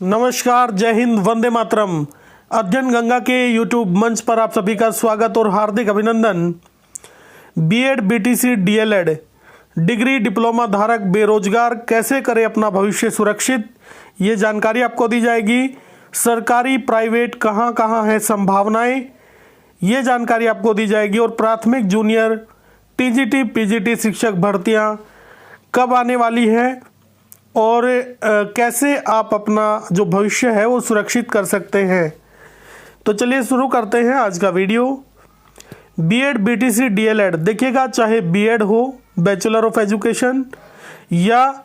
नमस्कार, जय हिंद, वंदे मातरम। अध्ययन गंगा के यूट्यूब मंच पर आप सभी का स्वागत और हार्दिक अभिनंदन। BEd, BTC, DElEd degree diploma धारक बेरोजगार कैसे करें अपना भविष्य सुरक्षित, ये जानकारी आपको दी जाएगी। सरकारी प्राइवेट कहाँ कहाँ है संभावनाएं, ये जानकारी आपको दी जाएगी। और प्राथमिक जूनियर टीजीटी पीजीटी शिक्षक भर्तियां कब आने वाली है और कैसे आप अपना जो भविष्य है वो सुरक्षित कर सकते हैं। तो चलिए शुरू करते हैं आज का वीडियो। बीएड, बीटीसी, डीएलएड देखिएगा, चाहे बीएड हो बैचलर ऑफ एजुकेशन या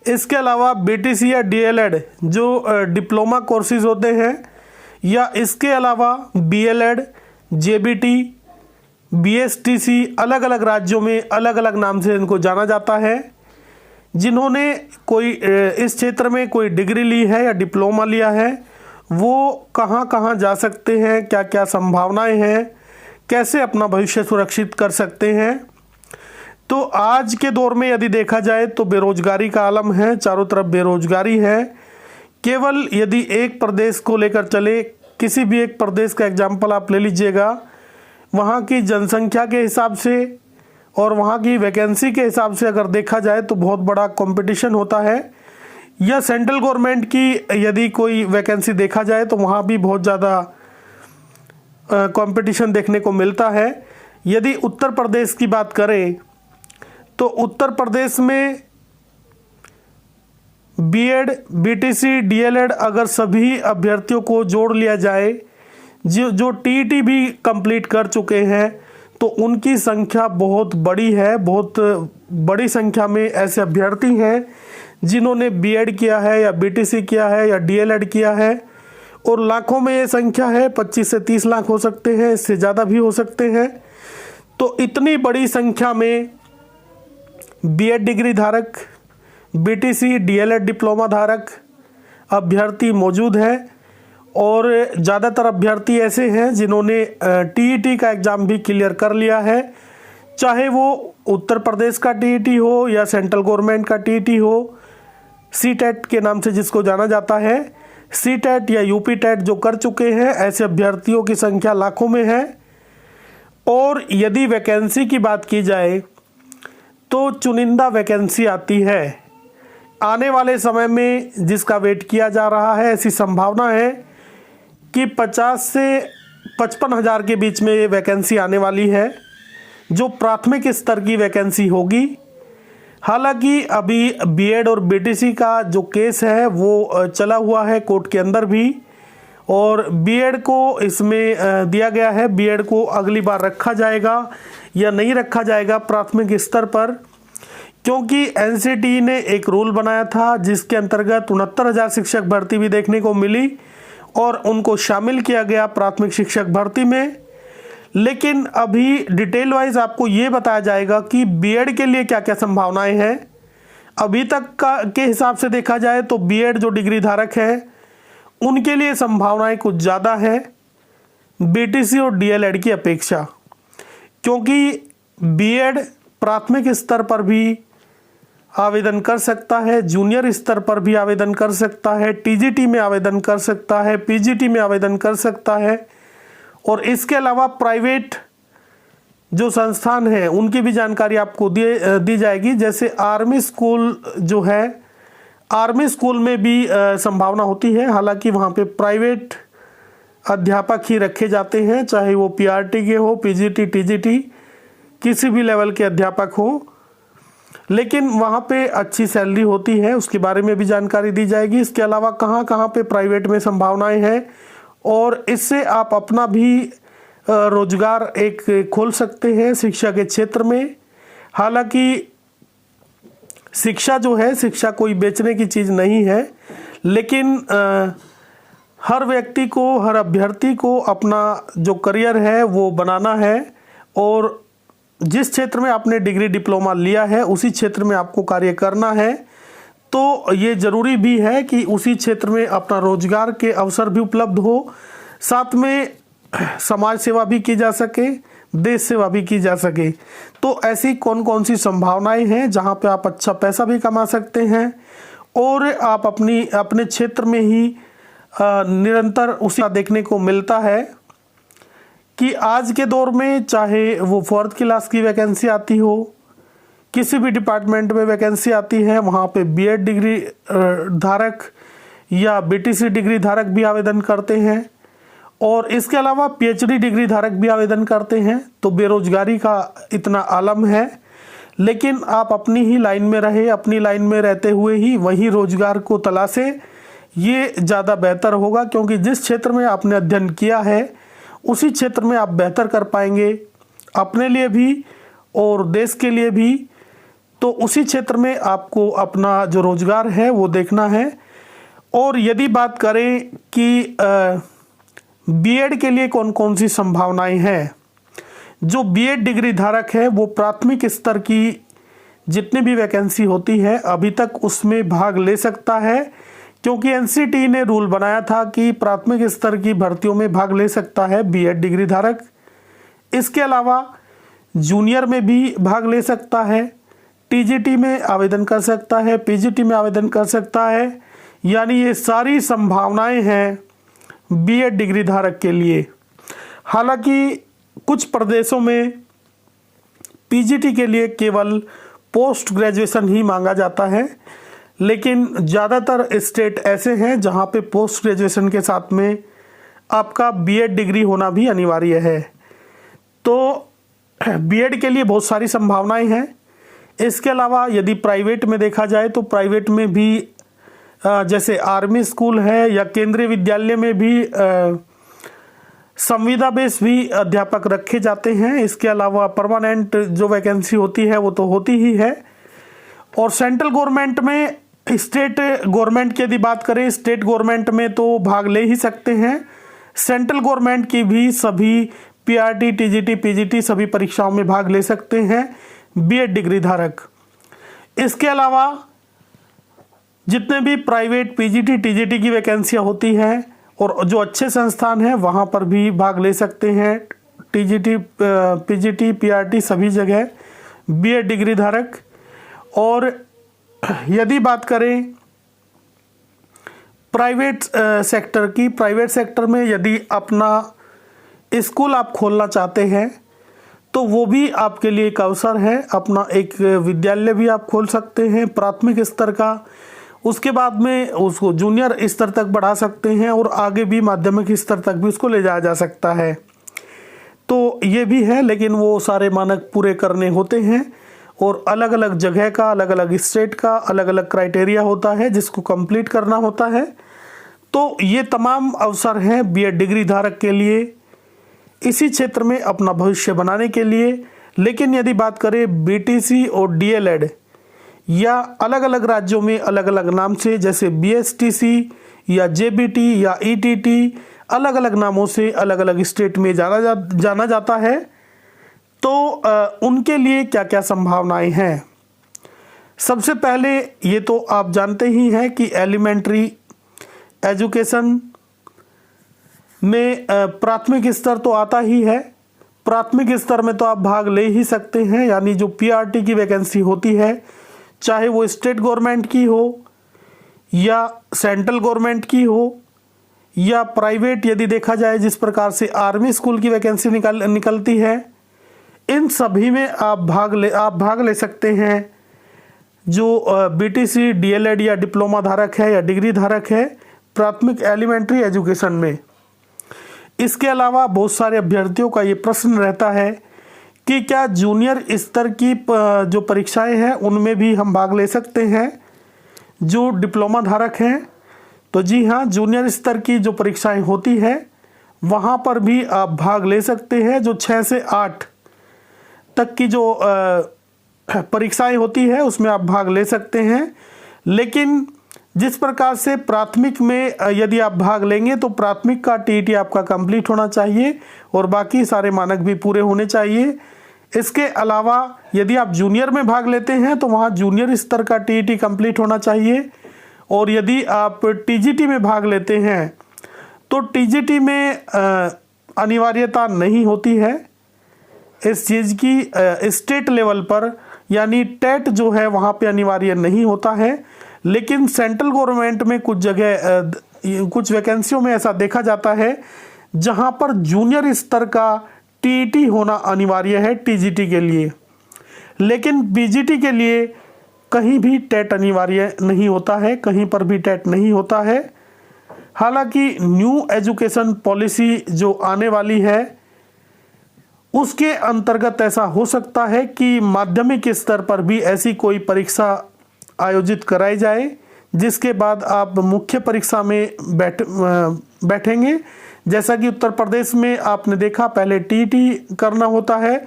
इसके अलावा बीटीसी या डीएलएड जो डिप्लोमा कोर्सेज होते हैं, या इसके अलावा बीएलएड, जेबीटी, बीएसटीसी अलग अलग राज्यों में अलग अलग नाम से इनको जाना जाता है। जिन्होंने कोई इस क्षेत्र में कोई डिग्री ली है या डिप्लोमा लिया है वो कहाँ कहाँ जा सकते हैं, क्या क्या संभावनाएं हैं, कैसे अपना भविष्य सुरक्षित कर सकते हैं। तो आज के दौर में यदि देखा जाए तो बेरोजगारी का आलम है, चारों तरफ बेरोजगारी है। केवल यदि एक प्रदेश को लेकर चले, किसी भी एक प्रदेश का एग्जाम्पल आप ले लीजिएगा, वहाँ की जनसंख्या के हिसाब से और वहाँ की वैकेंसी के हिसाब से अगर देखा जाए तो बहुत बड़ा कंपटीशन होता है। या सेंट्रल गवर्नमेंट की यदि कोई वैकेंसी देखा जाए तो वहाँ भी बहुत ज़्यादा कंपटीशन देखने को मिलता है। यदि उत्तर प्रदेश की बात करें तो उत्तर प्रदेश में बीएड, बीटीसी, डीएलएड अगर सभी अभ्यर्थियों को जोड़ लिया जाए जो टीईटी भी कंप्लीट कर चुके हैं तो उनकी संख्या बहुत बड़ी है। बहुत बड़ी संख्या में ऐसे अभ्यर्थी हैं जिन्होंने बीएड किया है या बीटीसी किया है या डीएलएड किया है, और लाखों में ये संख्या है, 25 से 30 लाख हो सकते हैं, इससे ज़्यादा भी हो सकते हैं। तो इतनी बड़ी संख्या में बीएड डिग्री धारक, बीटीसी, डीएलएड डिप्लोमा धारक अभ्यर्थी मौजूद हैं। और ज़्यादातर अभ्यर्थी ऐसे हैं जिन्होंने टीईटी का एग्ज़ाम भी क्लियर कर लिया है, चाहे वो उत्तर प्रदेश का टीईटी हो या सेंट्रल गवर्नमेंट का टीईटी हो, सीटेट के नाम से जिसको जाना जाता है, सीटेट या यूपी टेट जो कर चुके हैं, ऐसे अभ्यर्थियों की संख्या लाखों में है। और यदि वैकेंसी की बात की जाए तो चुनिंदा वैकेंसी आती है। आने वाले समय में जिसका वेट किया जा रहा है, ऐसी संभावना है कि 50 से 55 हज़ार के बीच में ये वैकेंसी आने वाली है, जो प्राथमिक स्तर की वैकेंसी होगी। हालांकि अभी बीएड और बीटीसी का जो केस है वो चला हुआ है कोर्ट के अंदर भी, और बीएड को इसमें दिया गया है, बीएड को अगली बार रखा जाएगा या नहीं रखा जाएगा प्राथमिक स्तर पर, क्योंकि एनसीटी ने एक रूल बनाया था जिसके अंतर्गत 69,000 शिक्षक भर्ती भी देखने को मिली और उनको शामिल किया गया प्राथमिक शिक्षक भर्ती में। लेकिन अभी डिटेल वाइज आपको ये बताया जाएगा कि बीएड के लिए क्या क्या संभावनाएं हैं। अभी तक के हिसाब से देखा जाए तो बीएड जो डिग्री धारक है उनके लिए संभावनाएं कुछ ज़्यादा है बीटीसी और डीएलएड की अपेक्षा, क्योंकि बीएड प्राथमिक स्तर पर भी आवेदन कर सकता है, जूनियर स्तर पर भी आवेदन कर सकता है, टीजीटी में आवेदन कर सकता है, पीजीटी में आवेदन कर सकता है। और इसके अलावा प्राइवेट जो संस्थान हैं उनकी भी जानकारी आपको दी जाएगी। जैसे आर्मी स्कूल जो है, आर्मी स्कूल में भी संभावना होती है। हालांकि वहाँ पे प्राइवेट अध्यापक ही रखे जाते हैं, चाहे वो पीआरटी के हो, पीजीटी, टीजीटी किसी भी लेवल के अध्यापक हो, लेकिन वहाँ पे अच्छी सैलरी होती है, उसके बारे में भी जानकारी दी जाएगी। इसके अलावा कहाँ कहाँ पे प्राइवेट में संभावनाएं हैं और इससे आप अपना भी रोजगार एक खोल सकते हैं शिक्षा के क्षेत्र में। हालांकि शिक्षा जो है, शिक्षा कोई बेचने की चीज़ नहीं है, लेकिन हर व्यक्ति को, हर अभ्यर्थी को अपना जो करियर है वो बनाना है, और जिस क्षेत्र में आपने डिग्री डिप्लोमा लिया है उसी क्षेत्र में आपको कार्य करना है। तो ये ज़रूरी भी है कि उसी क्षेत्र में अपना रोजगार के अवसर भी उपलब्ध हो, साथ में समाज सेवा भी की जा सके, देश सेवा भी की जा सके। तो ऐसी कौन कौन सी संभावनाएं हैं जहां पे आप अच्छा पैसा भी कमा सकते हैं और आप अपने क्षेत्र में ही निरंतर उसी देखने को मिलता है कि आज के दौर में चाहे वो 4th क्लास की वैकेंसी आती हो, किसी भी डिपार्टमेंट में वैकेंसी आती है, वहाँ पे बीएड डिग्री धारक या बीटीसी डिग्री धारक भी आवेदन करते हैं और इसके अलावा पीएचडी डिग्री धारक भी आवेदन करते हैं। तो बेरोजगारी का इतना आलम है, लेकिन आप अपनी ही लाइन में रहे, अपनी लाइन में रहते हुए ही वही रोजगार को तलाशे, ये ज़्यादा बेहतर होगा, क्योंकि जिस क्षेत्र में आपने अध्ययन किया है उसी क्षेत्र में आप बेहतर कर पाएंगे अपने लिए भी और देश के लिए भी। तो उसी क्षेत्र में आपको अपना जो रोजगार है वो देखना है। और यदि बात करें कि बीएड के लिए कौन कौन सी संभावनाएं हैं, जो बीएड डिग्री धारक है वो प्राथमिक स्तर की जितनी भी वैकेंसी होती है अभी तक उसमें भाग ले सकता है, क्योंकि एनसीटी ने रूल बनाया था कि प्राथमिक स्तर की भर्तियों में भाग ले सकता है बीएड डिग्री धारक। इसके अलावा जूनियर में भी भाग ले सकता है, टीजीटी में आवेदन कर सकता है, पीजीटी में आवेदन कर सकता है। यानी ये सारी संभावनाएं हैं बीएड डिग्री धारक के लिए। हालांकि कुछ प्रदेशों में पीजीटी के लिए केवल पोस्ट ग्रेजुएशन ही मांगा जाता है, लेकिन ज़्यादातर स्टेट ऐसे हैं जहां पे पोस्ट ग्रेजुएशन के साथ में आपका बीएड डिग्री होना भी अनिवार्य है। तो बीएड के लिए बहुत सारी संभावनाएं हैं। इसके अलावा यदि प्राइवेट में देखा जाए तो प्राइवेट में भी जैसे आर्मी स्कूल है या केंद्रीय विद्यालय में भी संविदा बेस भी अध्यापक रखे जाते हैं। इसके अलावा परमानेंट जो वैकेंसी होती है वो तो होती ही है। और सेंट्रल गवर्नमेंट में, स्टेट गवर्नमेंट की यदि बात करें, स्टेट गवर्नमेंट में तो भाग ले ही सकते हैं। सेंट्रल गवर्नमेंट की भी सभी पीआरटी, टीजीटी, पीजीटी सभी परीक्षाओं में भाग ले सकते हैं बीएड डिग्री धारक। इसके अलावा जितने भी प्राइवेट पीजीटी, टीजीटी की वैकेंसियां होती हैं और जो अच्छे संस्थान हैं वहां पर भी भाग ले सकते हैं टीजीटी, पीजीटी, पीआरटी सभी जगह बीएड डिग्री धारक। और यदि बात करें प्राइवेट सेक्टर की, प्राइवेट सेक्टर में यदि अपना स्कूल आप खोलना चाहते हैं तो वो भी आपके लिए एक अवसर है। अपना एक विद्यालय भी आप खोल सकते हैं प्राथमिक स्तर का, उसके बाद में उसको जूनियर स्तर तक बढ़ा सकते हैं और आगे भी माध्यमिक स्तर तक भी उसको ले जाया जा सकता है। तो ये भी है, लेकिन वो सारे मानक पूरे करने होते हैं और अलग अलग जगह का, अलग अलग स्टेट का अलग अलग क्राइटेरिया होता है जिसको कंप्लीट करना होता है। तो ये तमाम अवसर हैं बीएड डिग्री धारक के लिए इसी क्षेत्र में अपना भविष्य बनाने के लिए। लेकिन यदि बात करें बीटीसी और डीएलएड या अलग अलग राज्यों में अलग अलग नाम से, जैसे बीएसटीसी या जेबीटी या ईटीटी, अलग अलग नामों से अलग अलग स्टेट में जाना जाता है, तो उनके लिए क्या क्या संभावनाएं हैं। सबसे पहले ये तो आप जानते ही हैं कि एलिमेंट्री एजुकेशन में प्राथमिक स्तर तो आता ही है। प्राथमिक स्तर में तो आप भाग ले ही सकते हैं, यानी जो पीआरटी की वैकेंसी होती है, चाहे वो स्टेट गवर्नमेंट की हो या सेंट्रल गवर्नमेंट की हो या प्राइवेट यदि देखा जाए, जिस प्रकार से आर्मी स्कूल की वैकेंसी निकलती है, इन सभी में आप भाग ले सकते हैं। जो बीटीसी, डीएलएड या डिप्लोमा धारक है या डिग्री धारक है प्राथमिक एलिमेंट्री एजुकेशन में। इसके अलावा बहुत सारे अभ्यर्थियों का ये प्रश्न रहता है कि क्या जूनियर स्तर की जो परीक्षाएं हैं उनमें भी हम भाग ले सकते हैं जो डिप्लोमा धारक हैं। तो जी हाँ, जूनियर स्तर की जो परीक्षाएं होती है वहाँ पर भी आप भाग ले सकते हैं। जो 6 से 8 तक की जो परीक्षाएं होती है उसमें आप भाग ले सकते हैं। लेकिन जिस प्रकार से प्राथमिक में यदि आप भाग लेंगे तो प्राथमिक का टीईटी आपका कंप्लीट होना चाहिए और बाकी सारे मानक भी पूरे होने चाहिए। इसके अलावा यदि आप जूनियर में भाग लेते हैं तो वहाँ जूनियर स्तर का टीईटी कंप्लीट होना चाहिए। और यदि आप टीजीटी में भाग लेते हैं तो टीजीटी में अनिवार्यता नहीं होती है इस चीज़ की। स्टेट लेवल पर यानी टेट जो है वहाँ पे अनिवार्य नहीं होता है, लेकिन सेंट्रल गवर्नमेंट में कुछ जगह कुछ वैकेंसियों में ऐसा देखा जाता है जहां पर जूनियर स्तर का टीईटी होना अनिवार्य है टीजीटी के लिए, लेकिन पीजीटी के लिए कहीं भी टेट अनिवार्य नहीं होता है, कहीं पर भी टेट नहीं होता है। हालांकि न्यू एजुकेशन पॉलिसी जो आने वाली है उसके अंतर्गत ऐसा हो सकता है कि माध्यमिक स्तर पर भी ऐसी कोई परीक्षा आयोजित कराई जाए जिसके बाद आप मुख्य परीक्षा में बैठेंगे। जैसा कि उत्तर प्रदेश में आपने देखा पहले टीईटी करना होता है,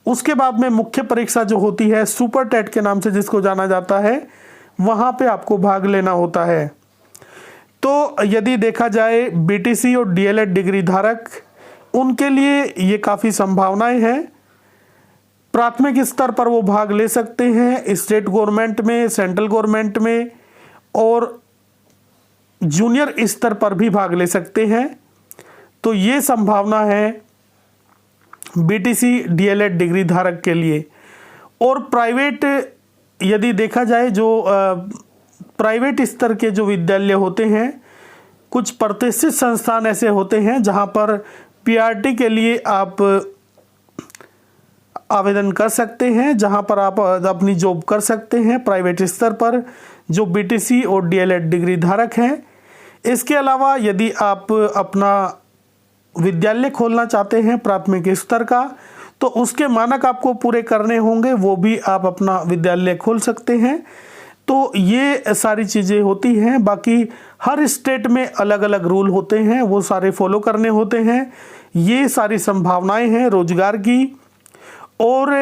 उसके बाद में मुख्य परीक्षा जो होती है सुपर टेट के नाम से जिसको जाना जाता है, वहाँ पे आपको भाग लेना होता है। तो यदि देखा जाए बीटीसी और डीएलएड डिग्री धारक, उनके लिए ये काफ़ी संभावनाएं हैं। प्राथमिक स्तर पर वो भाग ले सकते हैं, स्टेट गवर्नमेंट में, सेंट्रल गवर्नमेंट में, और जूनियर स्तर पर भी भाग ले सकते हैं। तो ये संभावना है बीटीसी डीएलएड डिग्री धारक के लिए। और प्राइवेट यदि देखा जाए, जो प्राइवेट स्तर के जो विद्यालय होते हैं, कुछ प्रतिष्ठित संस्थान ऐसे होते हैं जहां पर पीआरटी के लिए आप आवेदन कर सकते हैं, जहां पर आप अपनी जॉब कर सकते हैं प्राइवेट स्तर पर, जो बीटीसी और डीएलएड डिग्री धारक हैं। इसके अलावा यदि आप अपना विद्यालय खोलना चाहते हैं प्राथमिक स्तर का, तो उसके मानक आपको पूरे करने होंगे, वो भी आप अपना विद्यालय खोल सकते हैं। तो ये सारी चीज़ें होती हैं। बाकी हर स्टेट में अलग अलग रूल होते हैं, वो सारे फॉलो करने होते हैं। ये सारी संभावनाएं हैं रोजगार की। और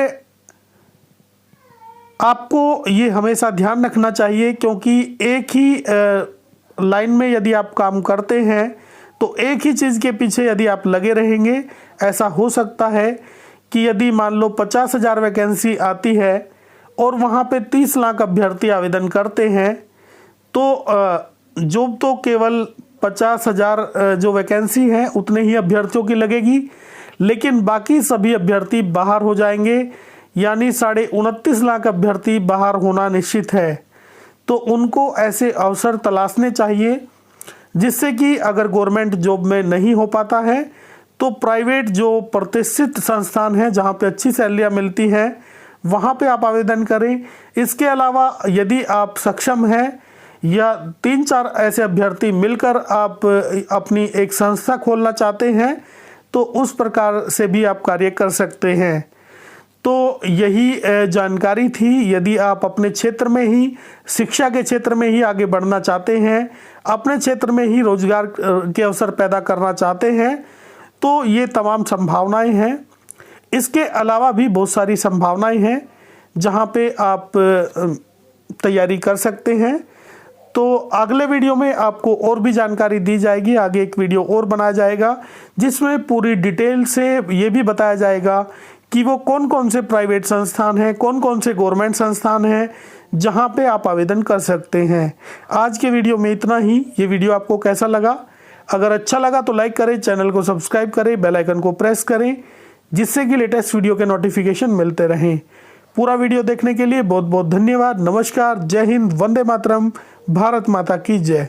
आपको ये हमेशा ध्यान रखना चाहिए, क्योंकि एक ही लाइन में यदि आप काम करते हैं तो एक ही चीज़ के पीछे यदि आप लगे रहेंगे, ऐसा हो सकता है कि यदि मान लो 50,000 वैकेंसी आती है और वहाँ पे 30 लाख अभ्यर्थी आवेदन करते हैं, तो जॉब तो केवल 50,000 जो वैकेंसी है उतने ही अभ्यर्थियों की लगेगी, लेकिन बाकी सभी अभ्यर्थी बाहर हो जाएंगे, यानी 29.5 लाख अभ्यर्थी बाहर होना निश्चित है। तो उनको ऐसे अवसर तलाशने चाहिए जिससे कि अगर गवर्नमेंट जॉब में नहीं हो पाता है तो प्राइवेट जो प्रतिष्ठित संस्थान है जहाँ पे अच्छी सैलरियाँ मिलती हैं वहाँ पे आप आवेदन करें। इसके अलावा यदि आप सक्षम हैं या 3-4 ऐसे अभ्यर्थी मिलकर आप अपनी एक संस्था खोलना चाहते हैं तो उस प्रकार से भी आप कार्य कर सकते हैं। तो यही जानकारी थी। यदि आप अपने क्षेत्र में ही, शिक्षा के क्षेत्र में ही आगे बढ़ना चाहते हैं, अपने क्षेत्र में ही रोजगार के अवसर पैदा करना चाहते हैं, तो ये तमाम संभावनाएं हैं। इसके अलावा भी बहुत सारी संभावनाएं हैं जहां पे आप तैयारी कर सकते हैं। तो अगले वीडियो में आपको और भी जानकारी दी जाएगी। आगे एक वीडियो और बनाया जाएगा जिसमें पूरी डिटेल से ये भी बताया जाएगा कि वो कौन कौन से प्राइवेट संस्थान हैं, कौन कौन से गवर्नमेंट संस्थान हैं जहां पे आप आवेदन कर सकते हैं। आज के वीडियो में इतना ही। ये वीडियो आपको कैसा लगा? अगर अच्छा लगा तो लाइक करें, चैनल को सब्सक्राइब करें, बेल आइकन को प्रेस करें जिससे कि लेटेस्ट वीडियो के नोटिफिकेशन मिलते रहें। पूरा वीडियो देखने के लिए बहुत बहुत धन्यवाद। नमस्कार, जय हिंद, वंदे मातरम, भारत माता की जय।